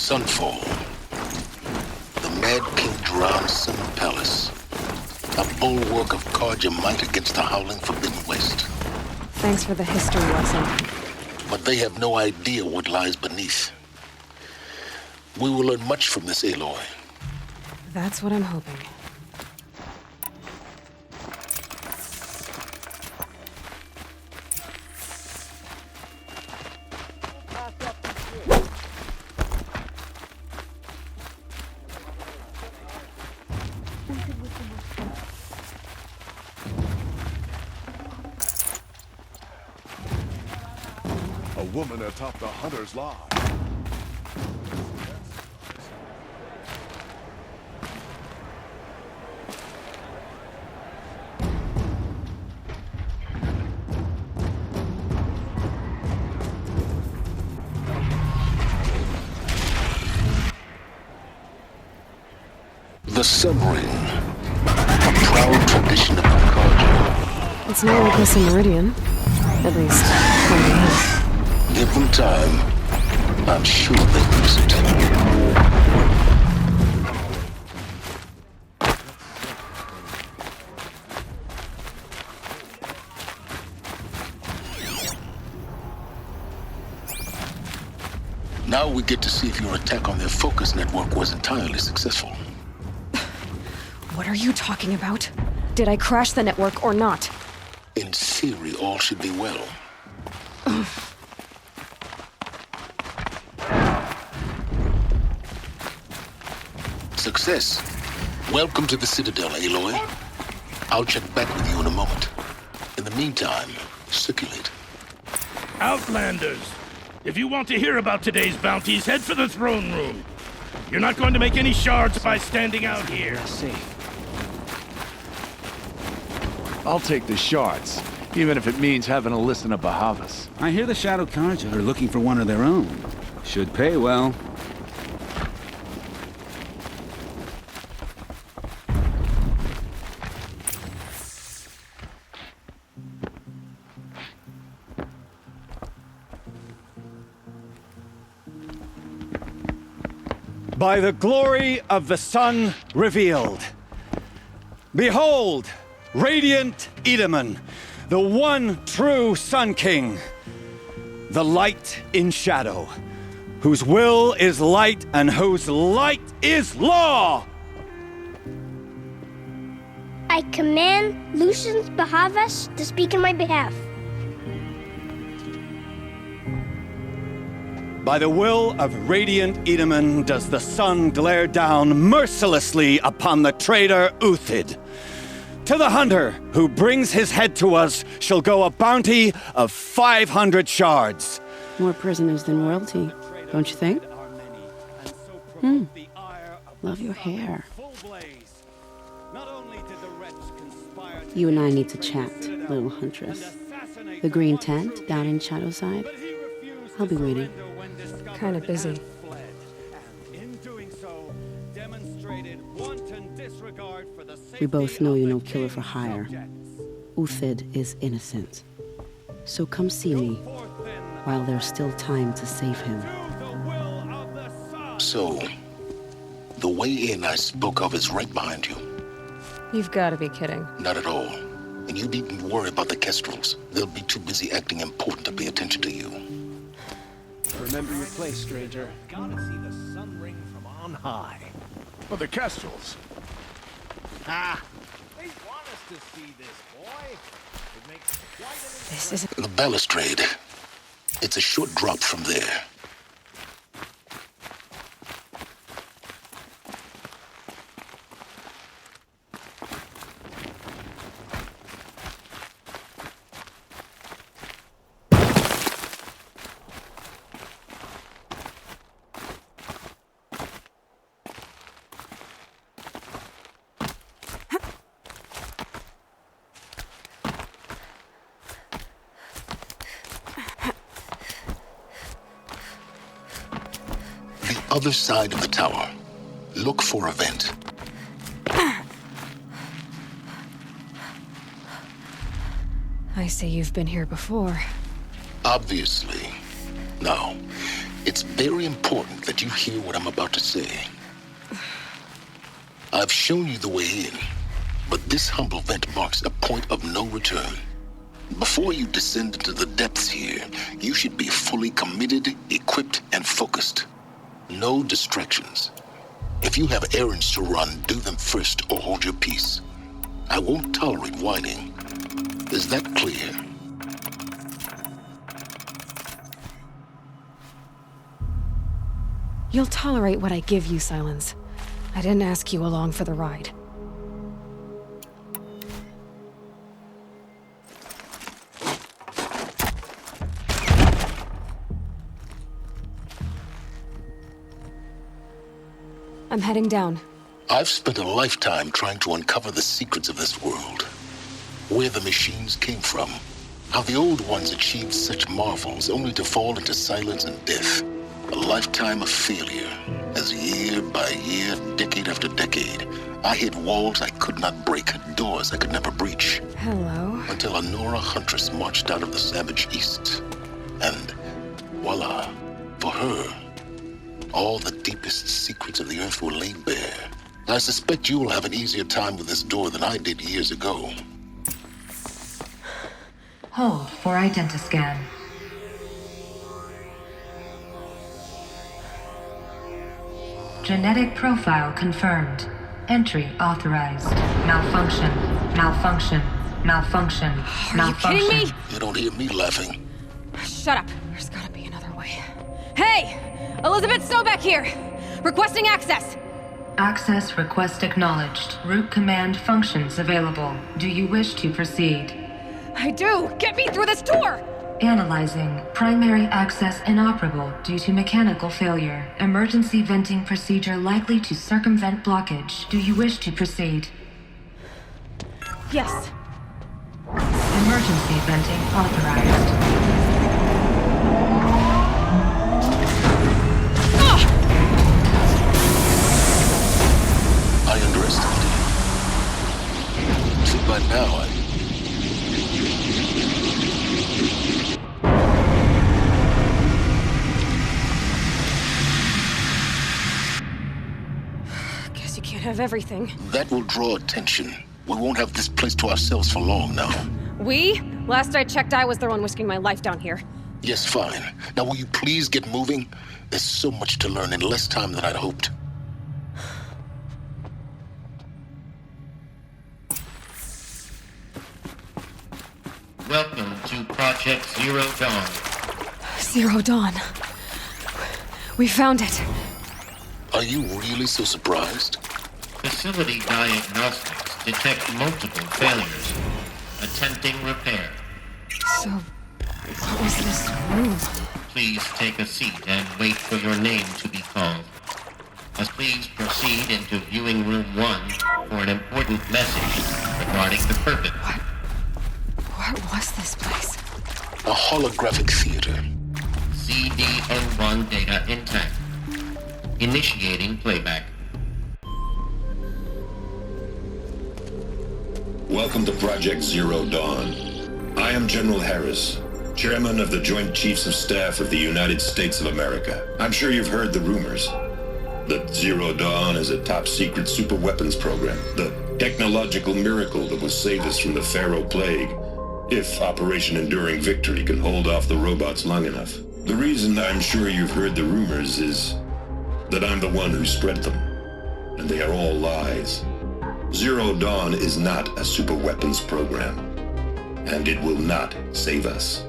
Sunfall. The Mad King Drown's Summer Palace. A bulwark of cards your might against the howling Forbidden West. Thanks for the history lesson. But they have no idea what lies beneath. We will learn much from this, Aloy. That's what I'm hoping. A woman atop the Hunter's Lodge. The submarine. A proud tradition of Carja. It's no Olympus and Meridian. At least, from the end. Give them time. I'm sure they'll use it. Now we get to see if your attack on their focus network was entirely successful. What are you talking about? Did I crash the network or not? In theory, all should be well. Success. Welcome to the Citadel, Aloy. I'll check back with you in a moment. In the meantime, circulate. Outlanders! If you want to hear about today's bounties, head for the throne room. You're not going to make any shards by standing out here. See. I'll take the shards, even if it means having to listen to Bahavas. I hear the Shadow Carja are looking for one of their own. Should pay well. By the glory of the sun revealed. Behold, radiant Edaman, the one true Sun King. The light in shadow, whose will is light and whose light is law! I command Lucius Bahavas to speak in my behalf. By the will of radiant Edaman does the sun glare down mercilessly upon the traitor Uthid. To the hunter who brings his head to us shall go a bounty of 500 shards. More prisoners than royalty, don't you think? Love your hair. You and I need to chat, little huntress. The green tent down in Shadowside. I'll be waiting. Kinda busy. We both know you're no killer for hire. Uthid is innocent. So come see me while there's still time to save him. So, the way in I spoke of is right behind you. You've got to be kidding. Not at all. And you needn't worry about the Kestrels. They'll be too busy acting important to pay attention to you. Remember your place, stranger. Gotta see the sun ring from on high. But the Kestrels. Ah! They want us to see this, boy. It makes quite an This is The balustrade. It's a short drop from there. Other side of the tower. Look for a vent. I see you've been here before. Obviously. Now, It's very important that you hear what I'm about to say. I've shown you the way in, but this humble vent marks a point of no return. Before you descend into the depths here, you should be fully committed, equipped, and focused. No distractions. If you have errands to run, do them first or hold your peace. I won't tolerate whining. Is that clear? You'll tolerate what I give you, Silence. I didn't ask you along for the ride. I'm heading down. I've spent a lifetime trying to uncover the secrets of this world. Where the machines came from. How the old ones achieved such marvels only to fall into silence and death. A lifetime of failure, as year by year, decade after decade, I hit walls I could not break, doors I could never breach. Hello. Until a Nora huntress marched out of the savage east. And voila, for her, all the deepest secrets of the earth were laid bare. I suspect you will have an easier time with this door than I did years ago. Hold for identiscan. Genetic profile confirmed. Entry authorized. Malfunction. Malfunction. Malfunction. Are you kidding me? You don't hear me laughing. Shut up. There's gotta be another way. Hey! Elizabeth Sobeck here! Requesting access! Access request acknowledged. Root command functions available. Do you wish to proceed? I do! Get me through this door! Analyzing. Primary access inoperable due to mechanical failure. Emergency venting procedure likely to circumvent blockage. Do you wish to proceed? Yes. Emergency venting authorized. I underestimated you. See, by now, Guess you can't have everything. That will draw attention. We won't have this place to ourselves for long now. We? Last I checked, I was the one risking my life down here. Yes, fine. Now will you please get moving? There's so much to learn in less time than I'd hoped. Welcome to Project Zero Dawn. Zero Dawn. We found it. Are you really so surprised? Facility diagnostics detect multiple failures. Attempting repair. So, what was this room? Please take a seat and wait for your name to be called. Please proceed into viewing room 1 for an important message regarding the purpose. What was this place? A holographic theater. CDN1 data intact. Initiating playback. Welcome to Project Zero Dawn. I am General Harris, Chairman of the Joint Chiefs of Staff of the United States of America. I'm sure you've heard the rumors that Zero Dawn is a top-secret superweapons program, the technological miracle that will save us from the Pharaoh Plague, if Operation Enduring Victory can hold off the robots long enough. The reason I'm sure you've heard the rumors is that I'm the one who spread them, and they are all lies. Zero Dawn is not a superweapons program, and it will not save us.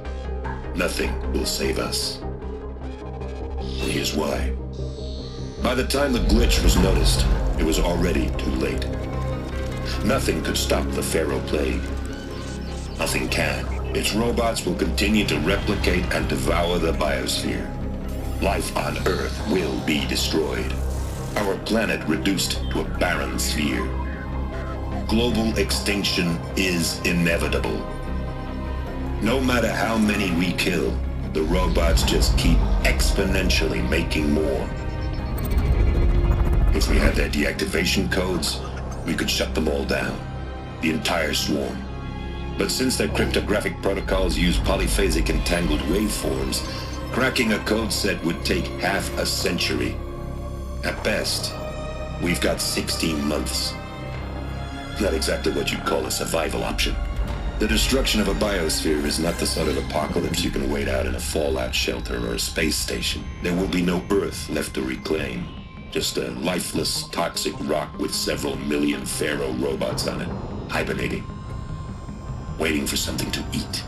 Nothing will save us. And here's why. By the time the glitch was noticed, it was already too late. Nothing could stop the Pharaoh Plague. Nothing can. Its robots will continue to replicate and devour the biosphere. Life on Earth will be destroyed. Our planet reduced to a barren sphere. Global extinction is inevitable. No matter how many we kill, the robots just keep exponentially making more. If we had their deactivation codes, we could shut them all down. The entire swarm. But since their cryptographic protocols use polyphasic entangled waveforms, Cracking a code set would take half a century. At best, we've got 16 months. Not exactly what you'd call a survival option. The destruction of a biosphere is not the sort of apocalypse you can wait out in a fallout shelter or a space station. There will be no Earth left to reclaim. Just a lifeless, toxic rock with several million Pharaoh robots on it, hibernating, waiting for something to eat.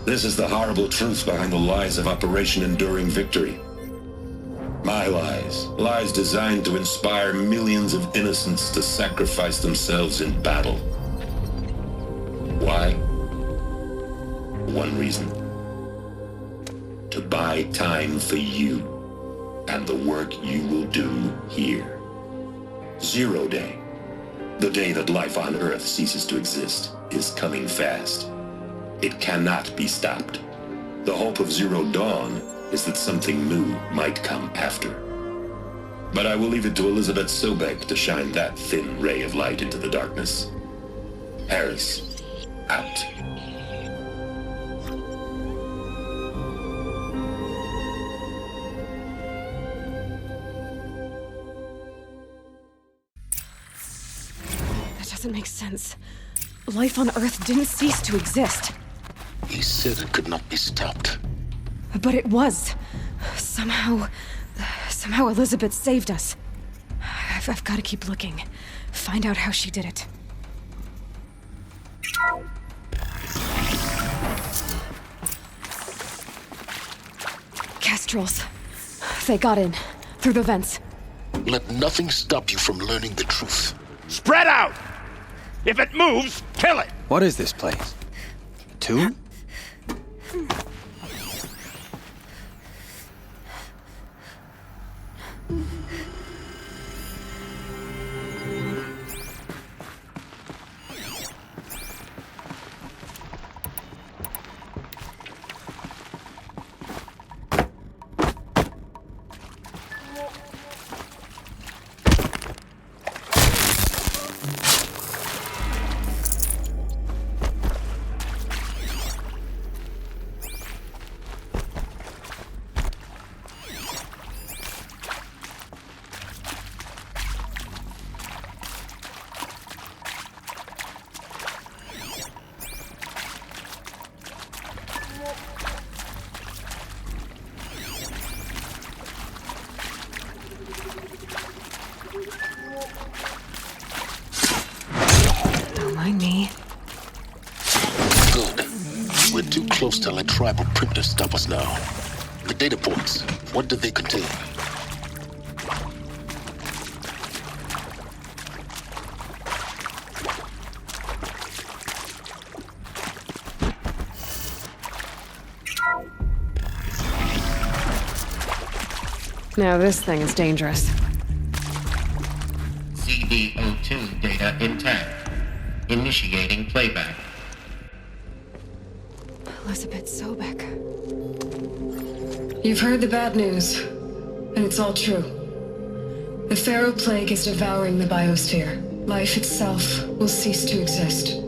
This is the horrible truth behind the lies of Operation Enduring Victory. My lies. Lies designed to inspire millions of innocents to sacrifice themselves in battle. Why? One reason. To buy time for you and the work you will do here. 0 Day, the day that life on Earth ceases to exist, is coming fast. It cannot be stopped. The hope of Zero Dawn is that something new might come after. But I will leave it to Elizabeth Sobek to shine that thin ray of light into the darkness. Harris, out. That doesn't make sense. Life on Earth didn't cease to exist. He said it could not be stopped. But it was. Somehow Elizabeth saved us. I've got to keep looking. Find out how she did it. Kestrels. They got in. Through the vents. Let nothing stop you from learning the truth. Spread out! If it moves, kill it! What is this place? Tomb? Too close to let tribal printers stop us now. The data points, what do they contain? Now this thing is dangerous. CDO2 data intact. Initiating playback. Elizabeth Sobek. You've heard the bad news, and it's all true. The Pharaoh Plague is devouring the biosphere. Life itself will cease to exist.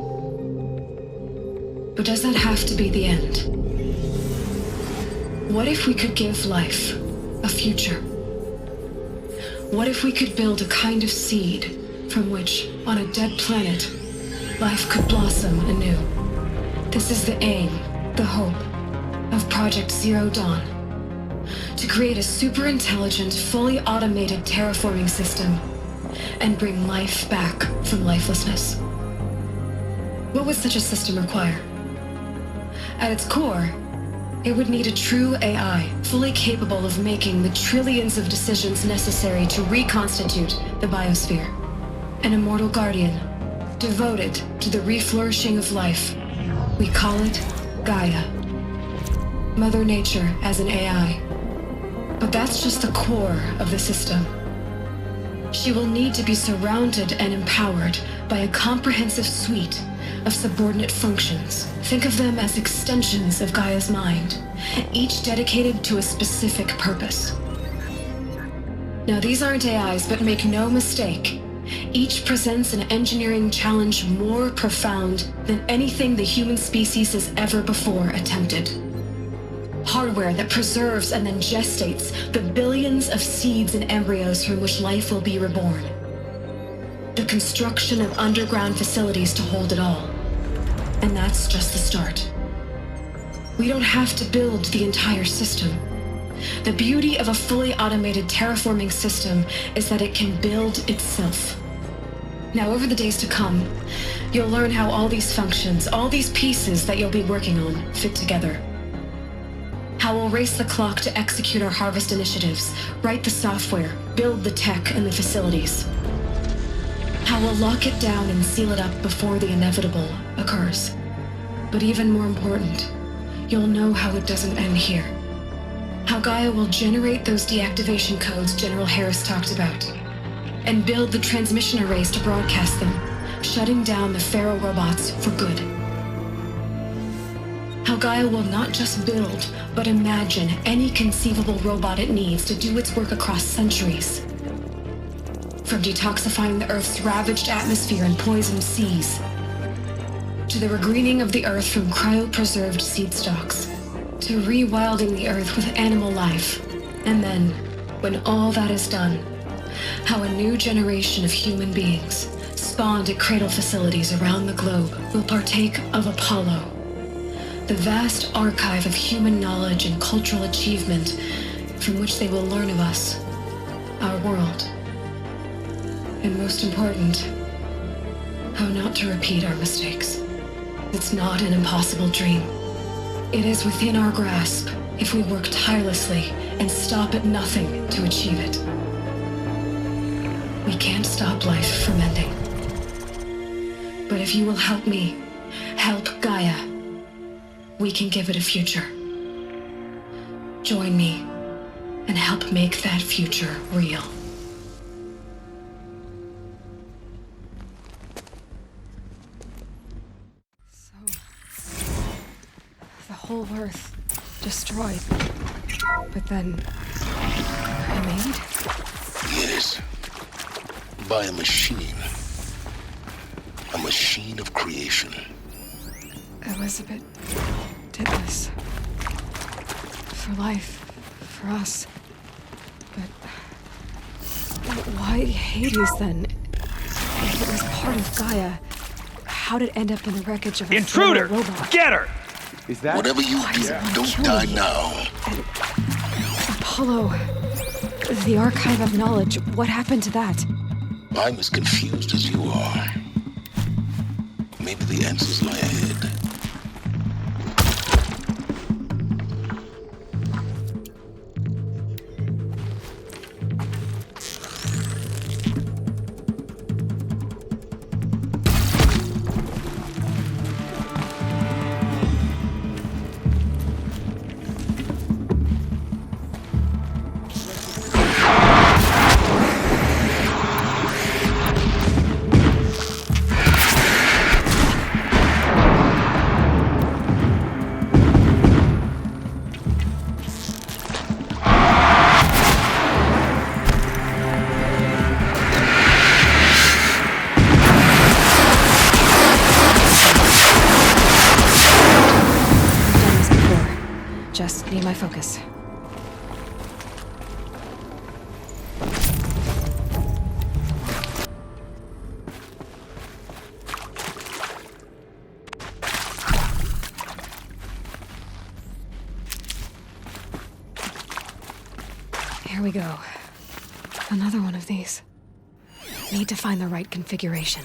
But does that have to be the end? What if we could give life a future? What if we could build a kind of seed from which, on a dead planet, life could blossom anew? This is the aim, the hope, of Project Zero Dawn. To create a super-intelligent, fully automated terraforming system and bring life back from lifelessness. What would such a system require? At its core, it would need a true AI, fully capable of making the trillions of decisions necessary to reconstitute the biosphere. An immortal guardian, devoted to the reflourishing of life. We call it Gaia. Mother Nature as an AI. But that's just the core of the system. She will need to be surrounded and empowered by a comprehensive suite of subordinate functions. Think of them as extensions of Gaia's mind, each dedicated to a specific purpose. Now, these aren't AIs, but make no mistake, each presents an engineering challenge more profound than anything the human species has ever before attempted. Hardware that preserves and then gestates the billions of seeds and embryos from which life will be reborn. The construction of underground facilities to hold it all. And that's just the start. We don't have to build the entire system. The beauty of a fully automated terraforming system is that it can build itself. Now, over the days to come, you'll learn how all these functions, all these pieces that you'll be working on, fit together. How we'll race the clock to execute our harvest initiatives, write the software, build the tech and the facilities. How we'll lock it down and seal it up before the inevitable occurs. But even more important, you'll know how it doesn't end here. How Gaia will generate those deactivation codes General Harris talked about, and build the transmission arrays to broadcast them, shutting down the Pharaoh robots for good. How Gaia will not just build, but imagine any conceivable robot it needs to do its work across centuries. From detoxifying the Earth's ravaged atmosphere and poisoned seas, to the regreening of the Earth from cryopreserved seed stalks, to rewilding the Earth with animal life. And then, when all that is done, how a new generation of human beings, spawned at cradle facilities around the globe, will partake of Apollo, the vast archive of human knowledge and cultural achievement from which they will learn of us, our world. And most important, how not to repeat our mistakes. It's not an impossible dream. It is within our grasp if we work tirelessly and stop at nothing to achieve it. We can't stop life from ending. But if you will help me, help Gaia, we can give it a future. Join me and help make that future real. Whole Earth destroyed, but then remade? Yes. By a machine. A machine of creation. Elizabeth did this. For life, for us. But why Hades then? If it was part of Gaia, how did it end up in the wreckage of a intruder? Robot? Get her! Is that? Whatever you do, don't die now. And Apollo, the archive of knowledge, what happened to that? I'm as confused as you are. Maybe the answers lie ahead. Just need my focus. Here we go. Another one of these. Need to find the right configuration.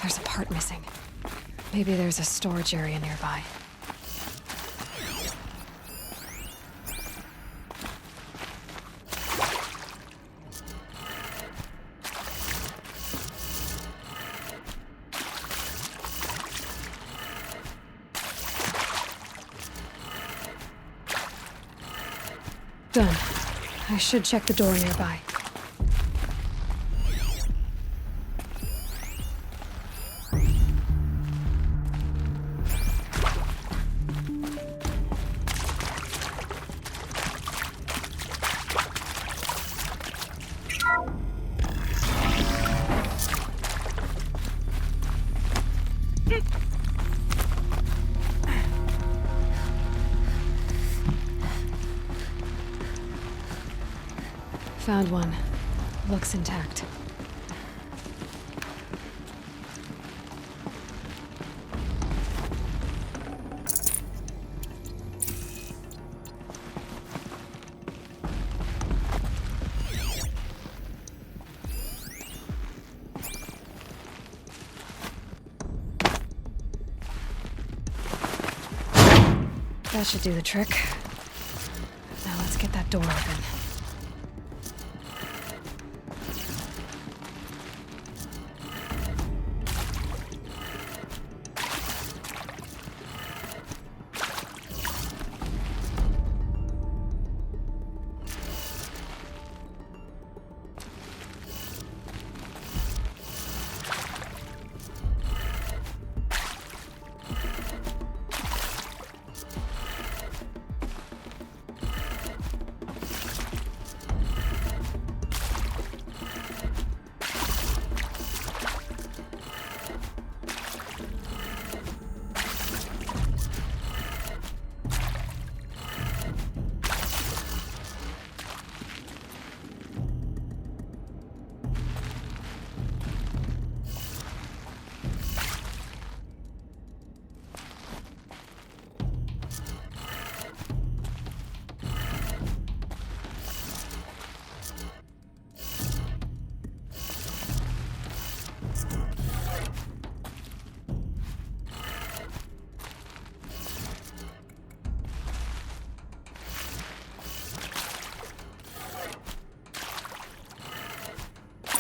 There's a part missing. Maybe there's a storage area nearby. Done. I should check the door nearby. Found one. Looks intact. That should do the trick. Now let's get that door open.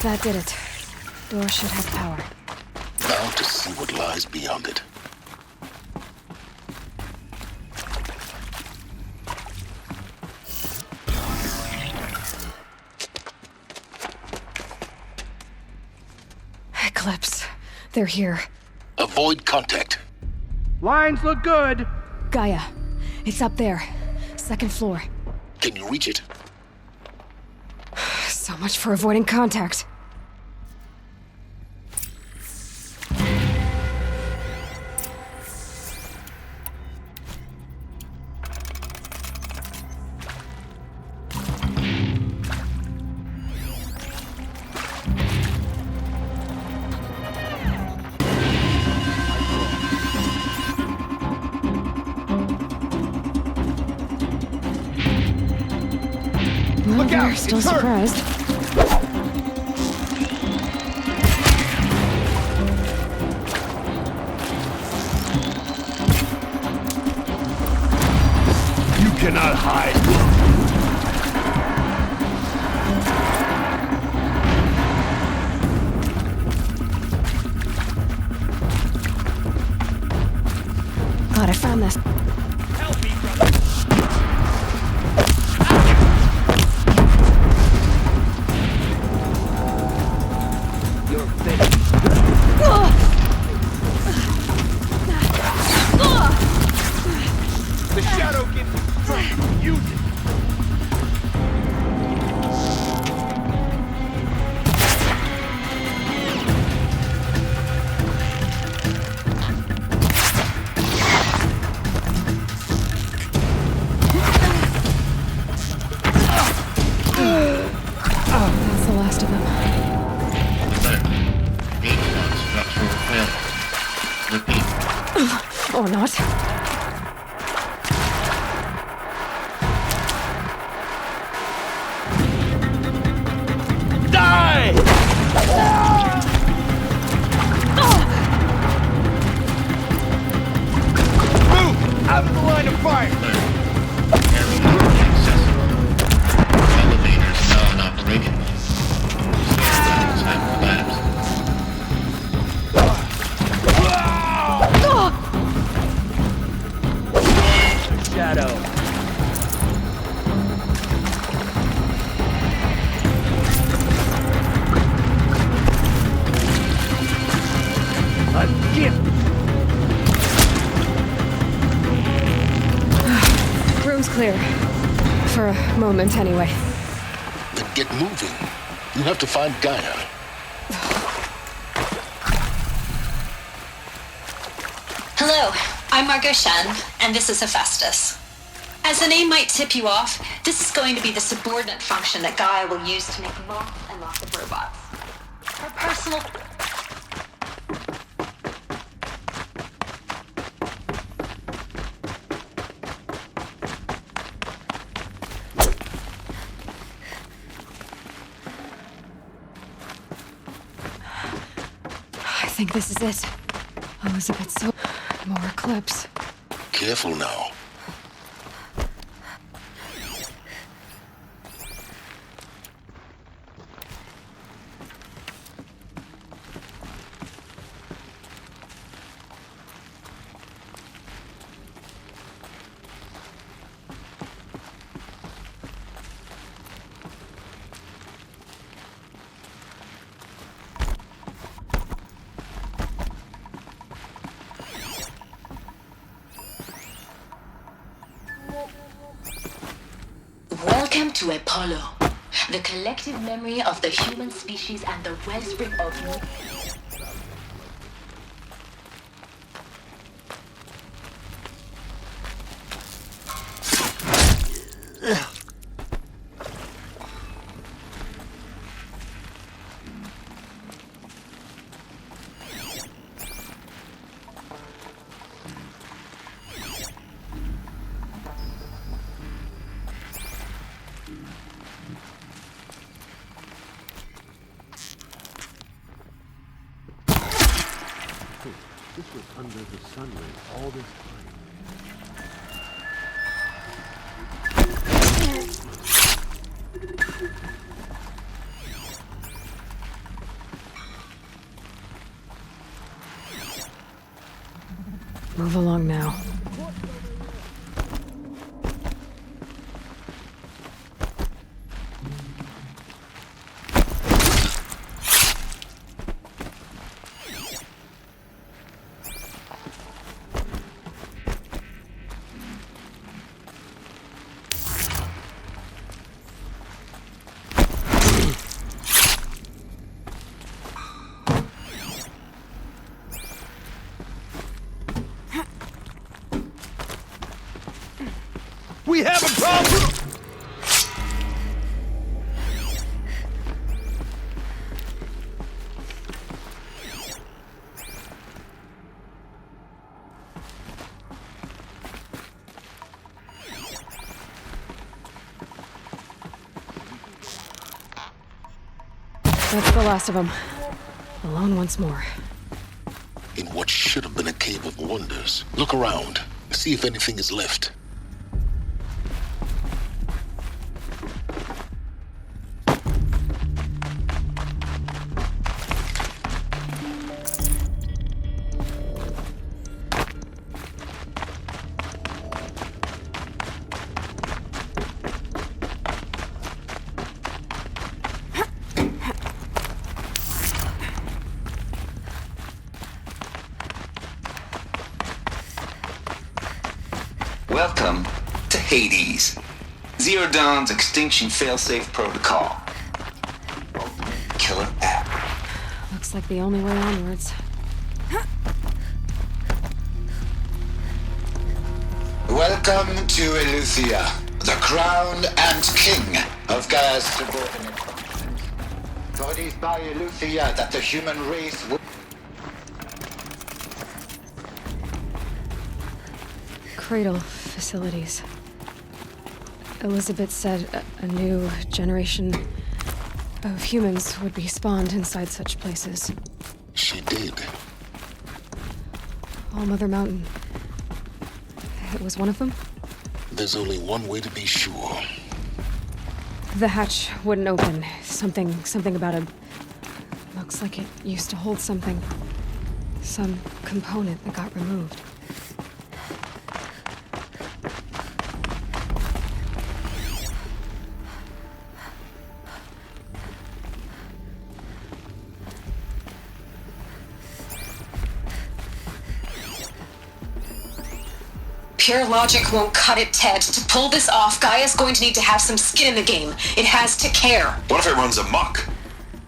That did it. Door should have power. Now to see what lies beyond it. Eclipse. They're here. Avoid contact. Lines look good. Gaia. It's up there. Second floor. Can you reach it? So much for avoiding contact. Look out! They're still It's her! surprised. You cannot hide. God, I found this. Help me, brother. You're finished. The shadow gives you strength. Use it. That's the last of them. Structural failure. Repeat. Or not. Die! Move! Out of the line of fire! Area inaccessible. Elevators non-operational. Stairwells have collapsed. Shadow. A gift. Room's clear. For a moment, anyway. Then get moving. You have to find Gaia. Hello, I'm Margot Shen, and this is Hephaestus. As the name might tip you off, this is going to be the subordinate function that Gaia will use to make lots and lots of robots. Her personal... I think this is it. Elizabeth, so more clips. Careful now. Welcome to Apollo, the collective memory of the human species and the wellspring of... This was under the sun ray all this time. Move along now. We have a problem! That's the last of them. Alone once more. In what should have been a cave of wonders. Look around. See if anything is left. Welcome to Hades, Zero Dawn's extinction failsafe protocol. Killer app. Looks like the only way onwards. Welcome to Eleuthia, the crown and king of Gaia's subordinate functions. For it is by Eleuthia that the human race will... Cradle facilities. Elizabeth said a new generation of humans would be spawned inside such places. She did. All Mother Mountain. It was one of them? There's only one way to be sure. The hatch wouldn't open. Something about it. Looks like it used to hold something. Some component that got removed. Pure logic won't cut it, Ted. To pull this off, Gaia's going to need to have some skin in the game. It has to care. What if it runs amok?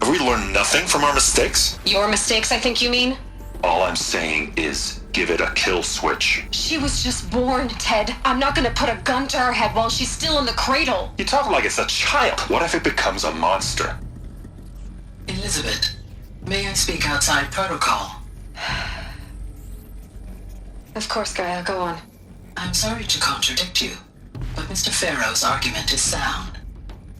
Have we learned nothing from our mistakes? Your mistakes, I think you mean? All I'm saying is, give it a kill switch. She was just born, Ted. I'm not gonna put a gun to her head while she's still in the cradle. You talk like it's a child. What if it becomes a monster? Elizabeth, may I speak outside protocol? Of course, Gaia, go on. I'm sorry to contradict you, but Mr. Farrow's argument is sound.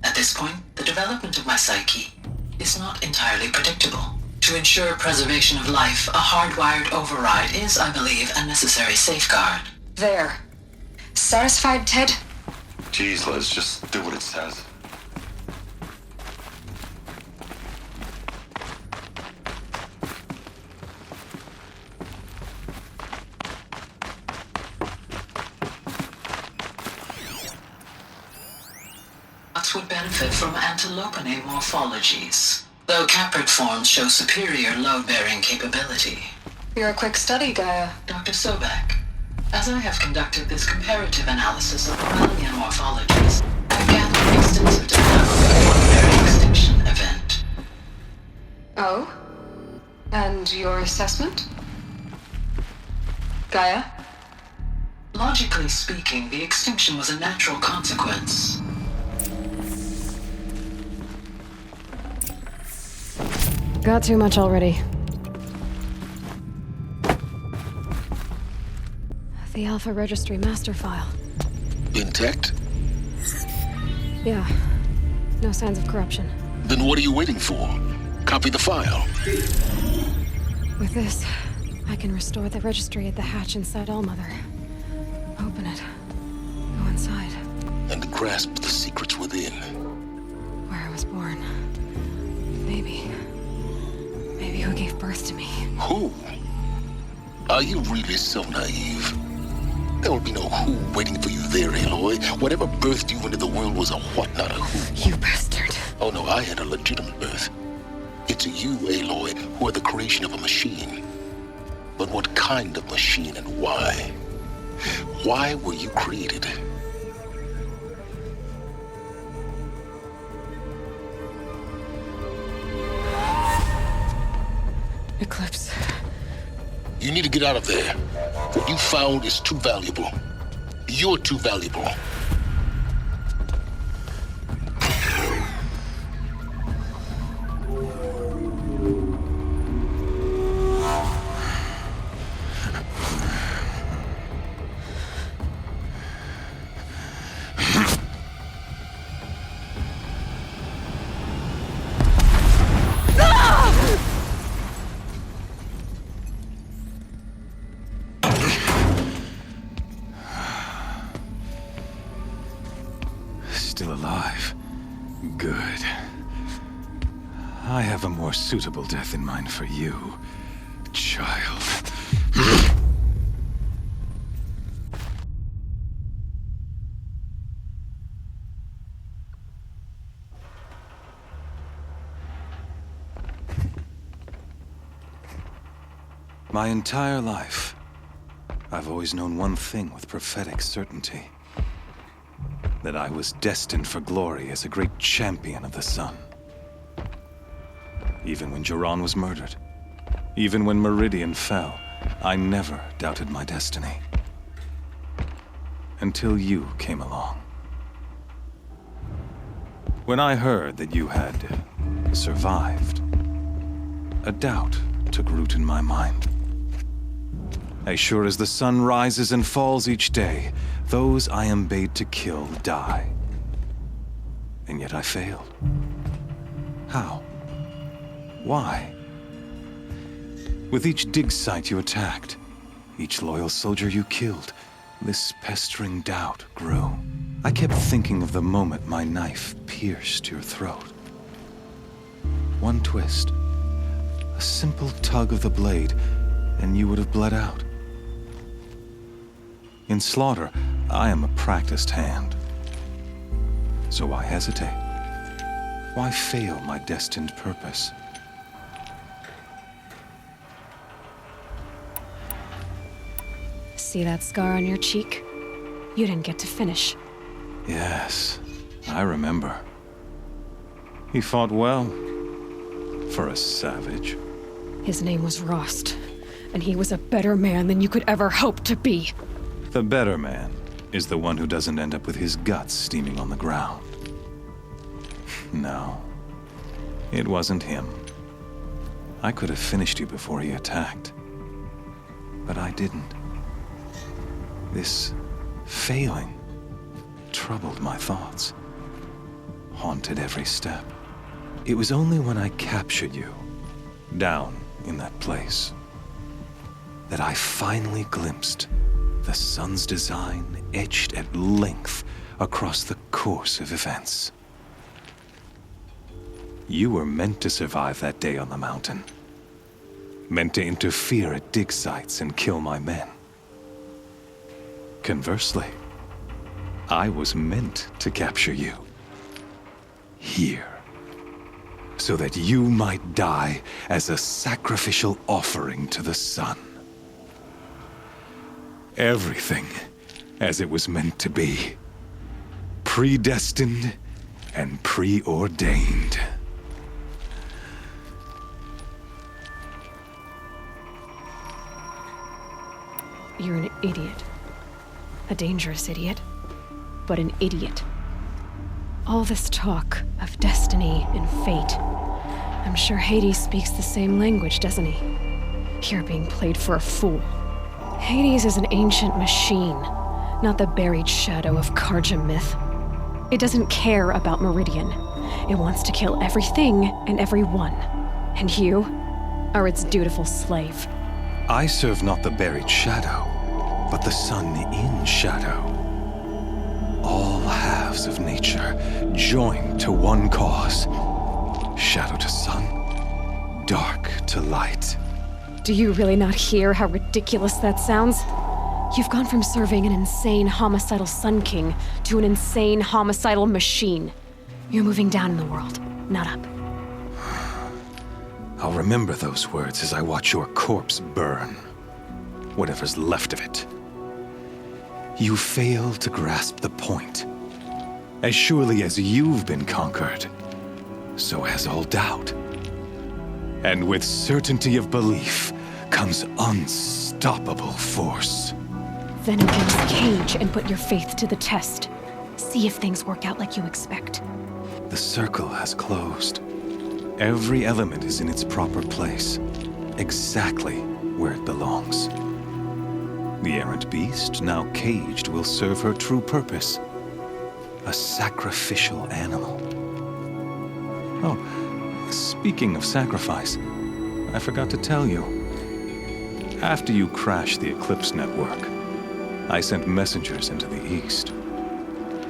At this point, the development of my psyche is not entirely predictable. To ensure preservation of life, a hardwired override is, I believe, a necessary safeguard. There. Satisfied, Ted? Jeez, Liz, just do what it says. Would benefit from antilopinae morphologies, though caprid forms show superior load-bearing capability. You're a quick study, Gaia. Dr. Sobek, as I have conducted this comparative analysis of Corellian morphologies, I've gathered extensive data of a load-bearing extinction event. Oh? And your assessment? Gaia? Logically speaking, the extinction was a natural consequence. Got too much already. The Alpha Registry master file. Intact? Yeah. No signs of corruption. Then what are you waiting for? Copy the file. With this, I can restore the registry at the hatch inside Allmother. Open it. Go inside. And grasp the secrets within. Where I was born. Maybe who gave birth to me. Who? Are you really so naive? There will be no who waiting for you there, Aloy. Whatever birthed you into the world was a what, not a who. You bastard. Oh no, I had a legitimate birth. It's you, Aloy, who are the creation of a machine. But what kind of machine and why? Why were you created? Eclipse. You need to get out of there. What you found is too valuable. You're too valuable. Still alive. Good. I have a more suitable death in mind for you, child. My entire life, I've always known one thing with prophetic certainty. That I was destined for glory as a great champion of the sun. Even when Jiran was murdered, even when Meridian fell, I never doubted my destiny. Until you came along. When I heard that you had survived, a doubt took root in my mind. As sure as the sun rises and falls each day, those I am bade to kill die. And yet I failed. How? Why? With each dig site you attacked, each loyal soldier you killed, this pestering doubt grew. I kept thinking of the moment my knife pierced your throat. One twist, a simple tug of the blade, and you would have bled out. In slaughter, I am a practiced hand. So why hesitate? Why fail my destined purpose? See that scar on your cheek? You didn't get to finish. Yes, I remember. He fought well. For a savage. His name was Rost. and he was a better man than you could ever hope to be. The better man is the one who doesn't end up with his guts steaming on the ground. No, it wasn't him. I could have finished you before he attacked, but I didn't. This failing troubled my thoughts, haunted every step. It was only when I captured you, down in that place, that I finally glimpsed the sun's design etched at length across the course of events. You were meant to survive that day on the mountain. Meant to interfere at dig sites and kill my men. Conversely, I was meant to capture you. Here. So that you might die as a sacrificial offering to the sun. Everything as it was meant to be. Predestined and preordained. You're an idiot. A dangerous idiot, but an idiot. All this talk of destiny and fate. I'm sure Hades speaks the same language, doesn't he? You're being played for a fool. Hades is an ancient machine, not the buried shadow of Karja myth. It doesn't care about Meridian. It wants to kill everything and everyone. And you are its dutiful slave. I serve not the buried shadow, but the sun in shadow. All halves of nature joined to one cause. Shadow to sun, dark to light. Do you really not hear how ridiculous that sounds? You've gone from serving an insane homicidal Sun King to an insane homicidal machine. You're moving down in the world, not up. I'll remember those words as I watch your corpse burn. Whatever's left of it. You fail to grasp the point. As surely as you've been conquered, so has all doubt. And with certainty of belief comes unstoppable force. Then open this cage and put your faith to the test. See if things work out like you expect. The circle has closed. Every element is in its proper place, exactly where it belongs. The errant beast, now caged, will serve her true purpose. A sacrificial animal. Oh, speaking of sacrifice, I forgot to tell you. After you crashed the Eclipse network, I sent messengers into the east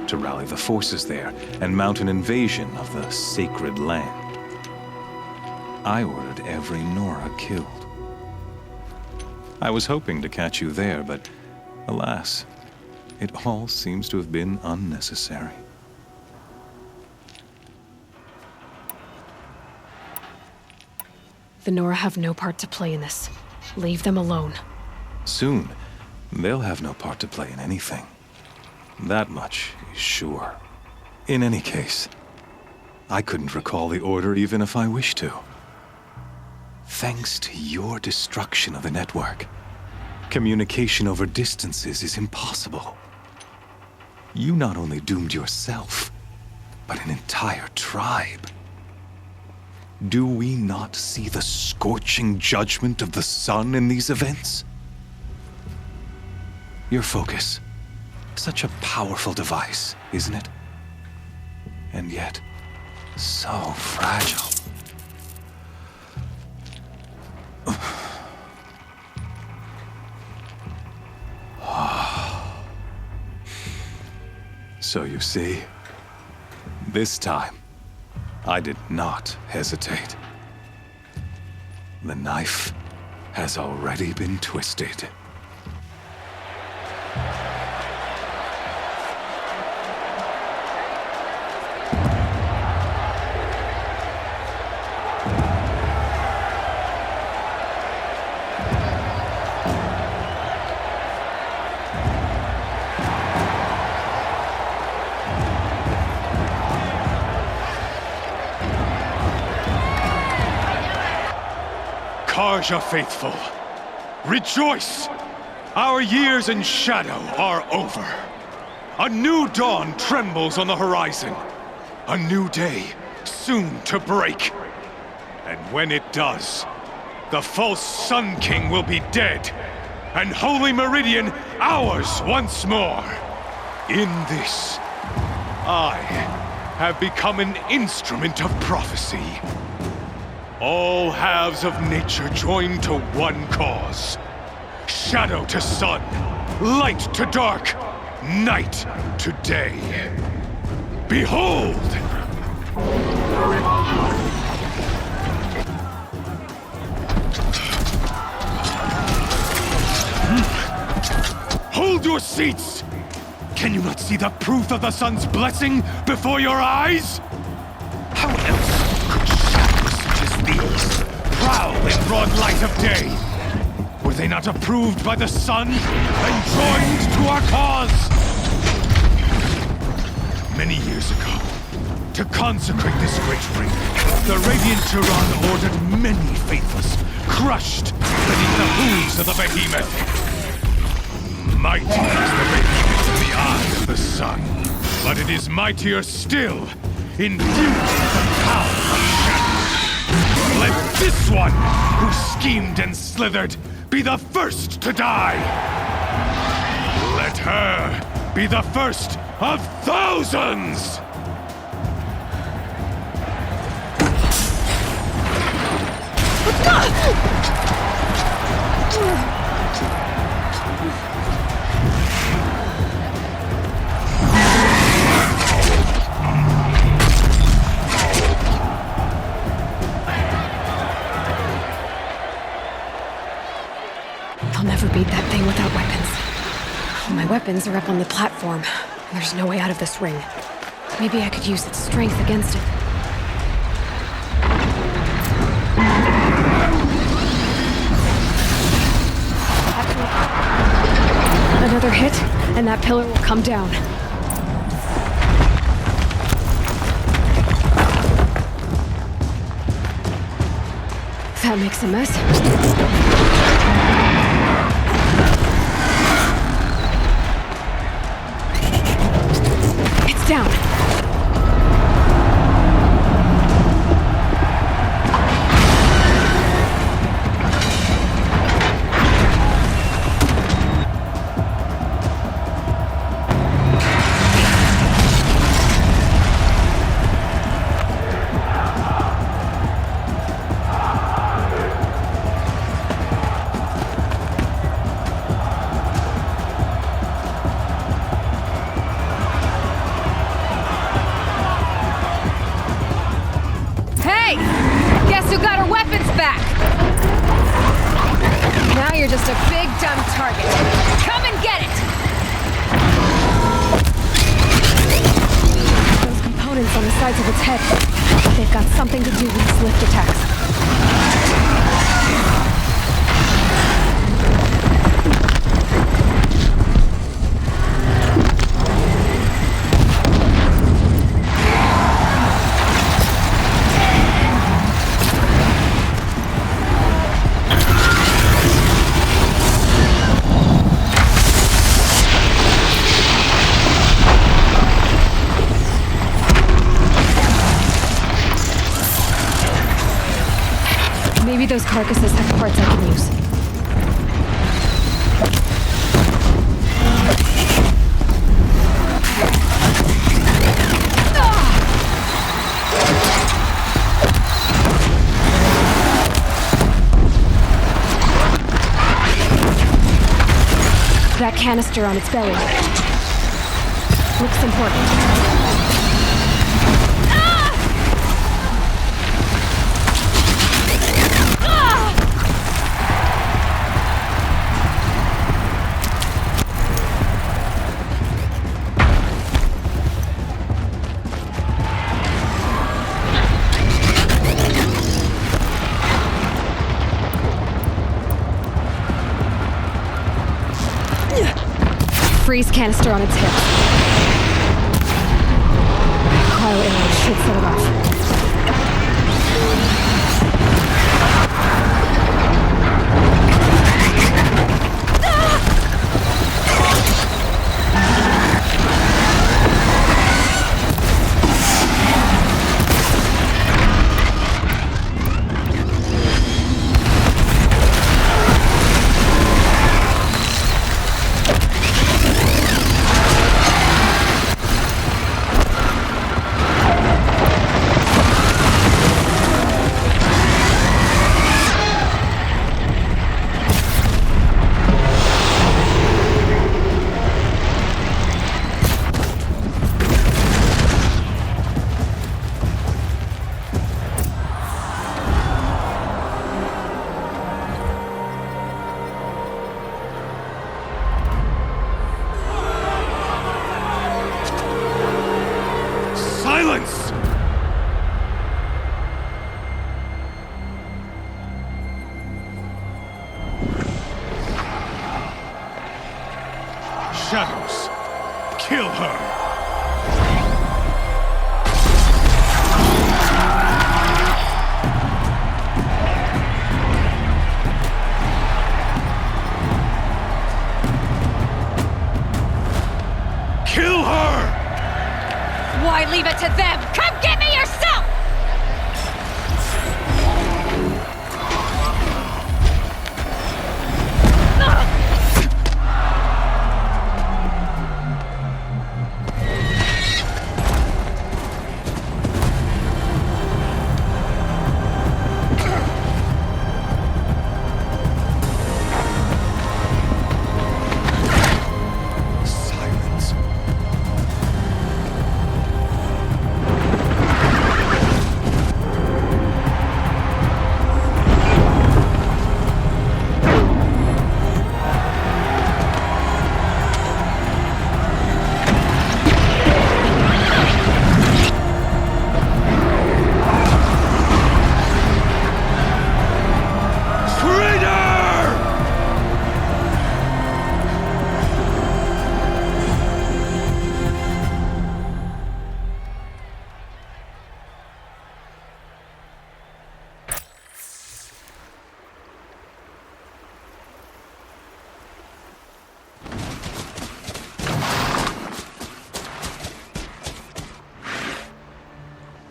to rally the forces there and mount an invasion of the sacred land. I ordered every Nora killed. I was hoping to catch you there, but alas, it all seems to have been unnecessary. The Nora have no part to play in this. Leave them alone. Soon, they'll have no part to play in anything. That much is sure. In any case, I couldn't recall the order even if I wished to. Thanks to your destruction of the network, communication over distances is impossible. You not only doomed yourself, but an entire tribe. Do we not see the scorching judgment of the sun in these events? Your focus, such a powerful device, isn't it? And yet, so fragile. So you see, this time, I did not hesitate. The knife has already been twisted. Karja faithful, Rejoice! Our years in shadow are over. A new dawn trembles on the horizon. A new day soon to break. And when it does, the false Sun King will be dead, and Holy Meridian ours once more. In this, I have become an instrument of prophecy. All halves of nature join to one cause. Shadow to sun, light to dark, night to day. Behold! Hold your seats! Can you not see the proof of the sun's blessing before your eyes? How else could shadows such as these prowl in broad light of day? Were they not approved by the sun and joined to our cause? Many years ago, to consecrate this great ring, the Radiant Turan ordered many faithless, crushed beneath the hooves of the behemoth. Mighty is the behemoth in the eye of the sun, but it is mightier still, infused with the power of shadow. Let this one, who schemed and slithered, be the first to die! Let her be the first of thousands! I'll never beat that thing without weapons. My weapons are up on the platform. There's no way out of this ring. Maybe I could use its strength against it. Another hit, and that pillar will come down. That makes a mess. It's down. Guess who got her weapons back? Now you're just a big, dumb target. Come and get it! Those components on the sides of its head, they've got something to do with its lift attacks. Maybe those carcasses have parts I can use. That canister on its belly looks important. Freeze canister on its hip. Cryo arrow should set it off. Silence! Shadows, kill her! Kill her! Why leave it to them? Come get me yourself!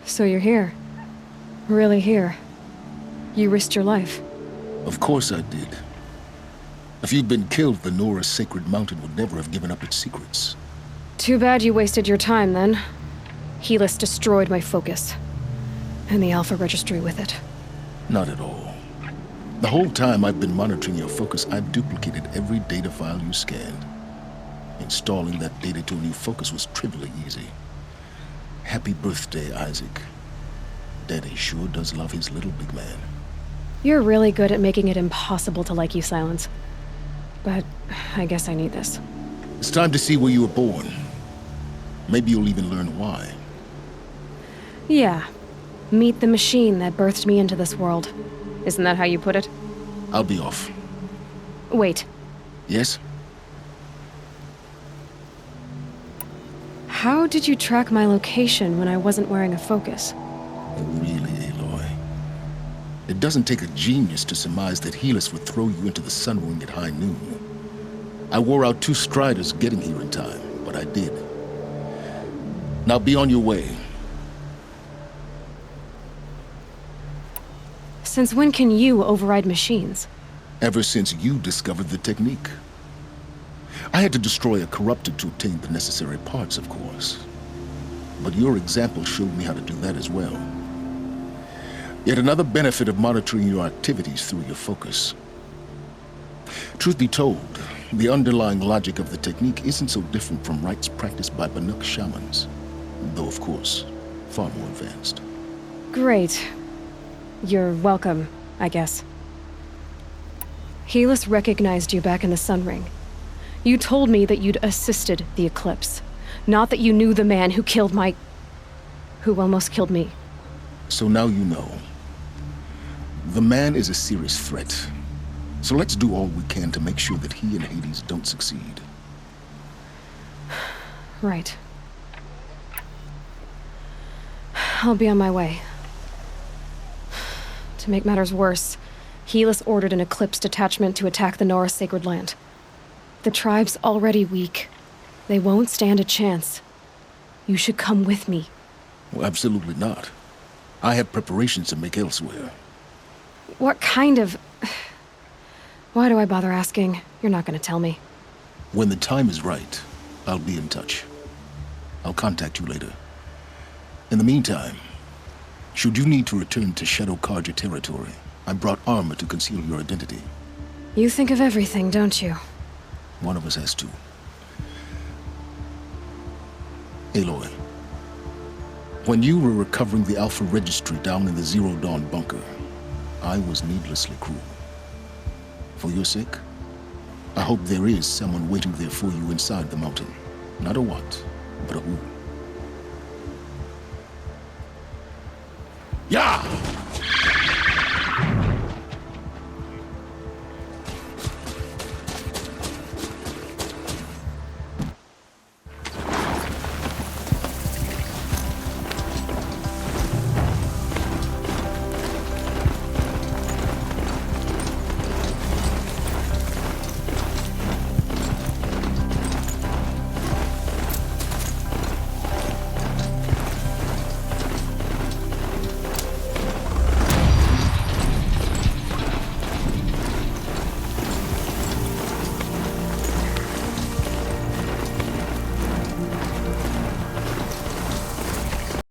So you're here. Really here. You risked your life. Of course I did. If you'd been killed, the Nora's sacred mountain would never have given up its secrets. Too bad you wasted your time, then. Helis destroyed my focus. And the Alpha Registry with it. Not at all. The whole time I've been monitoring your focus, I've duplicated every data file you scanned. Installing that data to a new focus was trivially easy. Happy birthday, Isaac. Daddy sure does love his little big man. You're really good at making it impossible to like you, Silence. But I guess I need this. It's time to see where you were born. Maybe you'll even learn why. Yeah. Meet the machine that birthed me into this world. Isn't that how you put it? I'll be off. Wait. Yes? How did you track my location when I wasn't wearing a focus? Really, Aloy? It doesn't take a genius to surmise that Helis would throw you into the sun ring at high noon. I wore out 2 striders getting here in time, but I did. Now be on your way. Since when can you override machines? Ever since you discovered the technique. I had to destroy a corruptor to obtain the necessary parts, of course. But your example showed me how to do that as well. Yet another benefit of monitoring your activities through your focus. Truth be told, the underlying logic of the technique isn't so different from rites practiced by Banuk shamans, though of course, far more advanced. Great. You're welcome, I guess. Helis recognized you back in the Sun Ring. You told me that you'd assisted the Eclipse, not that you knew the man who killed who almost killed me. So now you know. The man is a serious threat. So let's do all we can to make sure that he and Hades don't succeed. Right. I'll be on my way. To make matters worse, Helis ordered an Eclipse detachment to attack the Nora Sacred Land. The tribe's already weak. They won't stand a chance. You should come with me. Well, absolutely not. I have preparations to make elsewhere. What kind of... Why do I bother asking? You're not gonna tell me. When the time is right, I'll be in touch. I'll contact you later. In the meantime, should you need to return to Shadow Karja territory, I brought armor to conceal your identity. You think of everything, don't you? One of us has to. Aloy, when you were recovering the Alpha Registry down in the Zero Dawn bunker, I was needlessly cruel. For your sake, I hope there is someone waiting there for you inside the mountain. Not a what, but a who. Yeah!